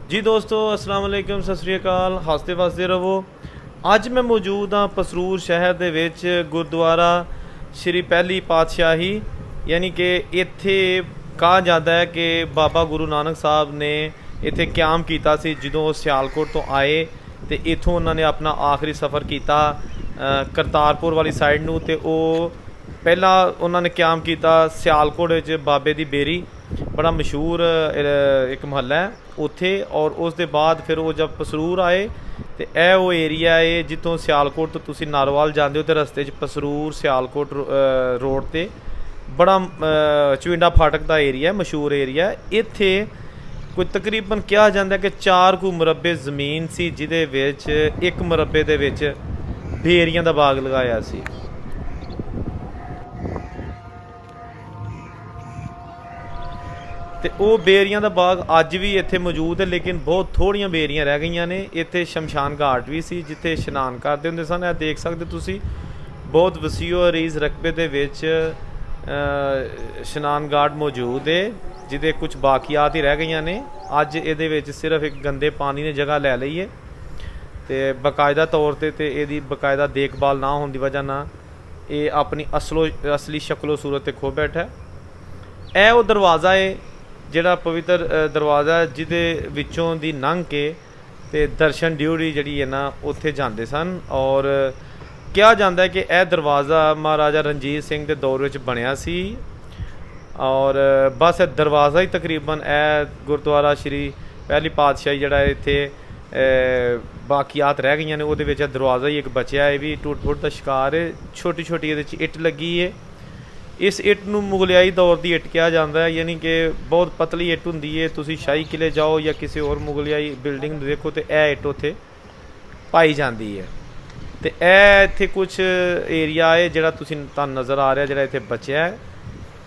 जी दोस्तों अस्सलाम वालेकुम सत श्री अकाल हसते वसते रवो। ਅੱਜ मैं मौजूद हाँ पसरूर शहर ਦੇ ਵਿੱਚ ਗੁਰਦੁਆਰਾ ਸ਼੍ਰੀ ਪਹਿਲੀ ਪਾਤਸ਼ਾਹੀ यानी कि ਇੱਥੇ कहा जाता है कि बाबा गुरु नानक साहब ने ਇੱਥੇ क्याम ਕੀਤਾ ਸੀ ਜਦੋਂ ਉਹ ਸਿਆਲਕੋਟ ਤੋਂ ਆਏ ਤੇ ਇੱਥੋਂ ਉਹਨਾਂ ਨੇ ਆਪਣਾ ਆਖਰੀ ਸਫ਼ਰ ਕੀਤਾ ਕਰਤਾਰਪੁਰ ਵਾਲੀ ਸਾਈਡ ਨੂੰ। ਤੇ ਉਹ ਪਹਿਲਾਂ ਉਹਨਾਂ ਨੇ क्याम ਕੀਤਾ ਸਿਆਲਕੋਟ ਵਿੱਚ ਬਾਬੇ ਦੀ ਬੇਰੀ बड़ा मशहूर एक महल है उत्थे। और उस दे बाद फिर वो जब पसरूर आए तो यह वो एरिया है जितों सियालकोट तो तुसी नारोवाल जाते हो तो रस्ते पसरूर सियालकोट रोड ते बड़ा चविंडा फाटक का एरिया है, मशहूर एरिया है। इत्थे कोई तकरीबन कहा जाता है कि 4 कु मुरब्बे जमीन सी जिहदे विच एक मुरब्बे दे विच बेरियां दा बाग लगाया सी। तो वो बेरियां का बाग अज भी इत्थे मौजूद है, लेकिन बहुत थोड़ियां बेरियां रह गई ने। इत्थे शमशान घाट भी सी जिथे इशनान करते होंदे सन। यह देख सकते तुसी बहुत वसीओ अरीज रकबे दे विच इशनान घाट मौजूद है जिहदे कुछ बाकियात ही रह गई ने। अज इहदे विच सिर्फ एक गंदे पानी ने जगह लै लई है तो बाकायदा तौर पर इहदी बाकायदा देखभाल ना होने की वजह ना ये अपनी असली शक्लो सूरत खो बैठा है। यह वो दरवाज़ा है जिहड़ा पवित्र दरवाज़ा जिहदे विचों दी लंघ के ते दर्शन ड्यूटी जिहड़ी है ना उत्थे जांदे सन। और कहा जाता है कि यह दरवाज़ा महाराजा रणजीत सिंह के दौर में बनिया सी। और बस दरवाज़ा ही तकरीबन गुरुद्वारा श्री पहली पातशाही जिहड़ा इत्थे बाकियात रह गई ने उहदे विच दरवाज़ा ही एक बचिया है, भी टुट फुट का शिकार है। छोटी छोटी इहदे च इट लगी है। इस इट नूं मुगलियाई दौर की इट कहा जाता है, यानी कि बहुत पतली इट होंदी है। तुसीं शाही किले जाओ या किसी और मुगलियाई बिल्डिंग देखो तो यह इट उत्थे पाई जाती है। तो यह इत्थे कुछ एरिया है जिहड़ा तुसीं तुहानूं नज़र आ रहा जिहड़ा इत्थे बचिया है।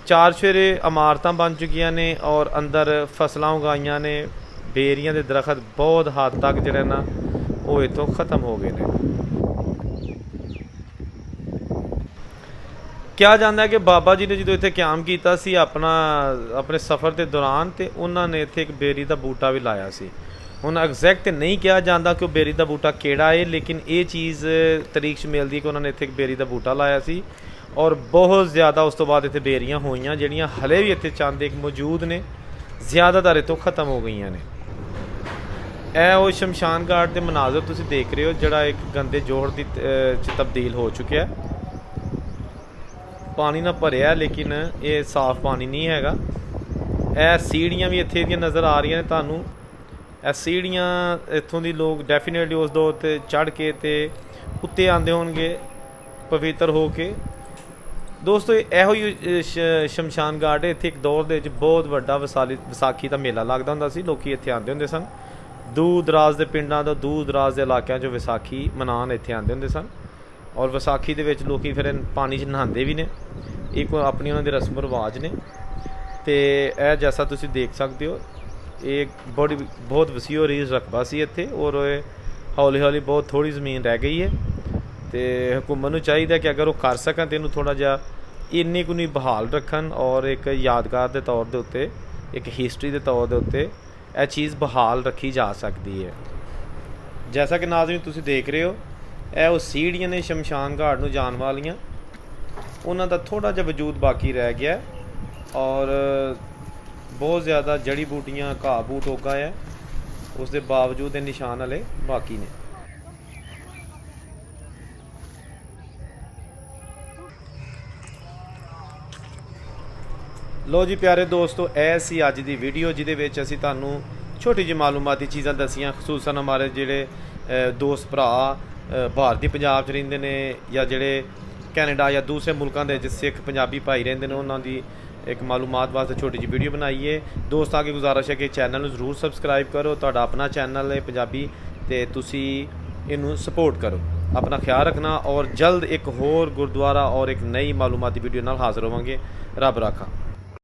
4 चफेरे इमारतां बन चुकियां ने और अंदर फसलां उगाईयां ने। बेरियां दे दरखत बहुत हद तक जिहड़े ना वो इत्थों ख़त्म हो गए ने। कहा जाता है कि बाबा जी ने जो इत्थे क्याम किया सी अपने सफ़र के दौरान तो उन्होंने इत्थे एक बेरी का बूटा भी लाया सी। हुण एग्जैक्ट नहीं कहा जाता कि बेरी का बूटा केड़ा है, लेकिन ये चीज़ तरीक च मिलती कि उन्होंने इत्थे एक बेरी का बूटा लाया सी। और बहुत ज़्यादा उस तो बाद इत्थे बेरियां होईयां जिहड़ियां हले भी इत्थे चंद एक मौजूद ने, ज़्यादातर इत्थों ख़त्म हो गई ने। यह वो शमशान घाट के मनाजर तुसीं देख रहे हो जिहड़ा एक गंदे जोड़ की तब्दील हो चुका है। पानी ना भरिया लेकिन ये साफ पानी नहीं हैगा। यह सीढ़ियाँ भी इत्थे दियां नज़र आ रही ने तुहानूं। यह सीढ़ियाँ इत्थों दी लोग डेफिनेटली उस दौर ते चढ़ के ते उत्ते आंदे होणगे पवित्र हो के। दोस्तों इहो ही शमशान घाट है। इत्थे एक दौर दे विच बहुत वड्डा विसाखी का मेला लगदा हुंदा सी। लोग इत्थे आंदे हुंदे सन, दूर दराज के पिंडां तो दूर दराज के इलाकों चों विसाखी मनाउण इत्थे आंदे हुंदे सन। और विसाखी दे विच लोग फिर पानी च नहांदे भी ने। एक अपनी उन्होंने रस्म रिवाज ने। तो यह जैसा तुसीं देख सकते हो एक बहुत वसीओ रीज रकबा सी इत्थे। और हौली हौली बहुत थोड़ी ज़मीन रह गई है। तो हुकूमत नूं चाहिए कि अगर वो कर सकन तो इनू थोड़ा जिहा इन्नी कु नहीं बहाल रखन और एक यादगार के तौर के उत्ते एक हिस्टरी के तौर के उत्ते यह चीज़ बहाल रखी जा सकती है। जैसा कि नाज़रीन तुसीं देख रहे हो यह वो सीढ़ियाँ ने शमशान घाट नूं जाण वालियां, उन्हां दा थोड़ा जिहा वजूद बाकी रह गया। और बहुत ज़्यादा जड़ी बूटियां घाह बूट उगा है, उस दे बावजूद निशान हले बाकी ने। लो जी प्यारे दोस्तों, यह सी अज दी वीडियो जिहदे विच असीं तुहानूं छोटी जी मालूमाती चीज़ां दसियां। खसूसन हमारे जिहड़े दोस्त भरा भारती पंजाब च रहिंदे ने या जिहड़े कैनेडा या दूसरे मुल्कों के सिख पंजाबी भाई रहिंदे ने उन्होंने एक मालूमात वास्ते छोटी जी वीडियो बनाई है। दोस्त आगे गुजारिश है कि चैनल जरूर सबसक्राइब करो। तुहाडा अपना चैनल है पंजाबी ते तुसी इनू सपोर्ट करो। अपना ख्याल रखना और जल्द एक होर गुरुद्वारा और एक नई मालूमाती वीडियो नाल हाज़र होवांगे। रब राखा।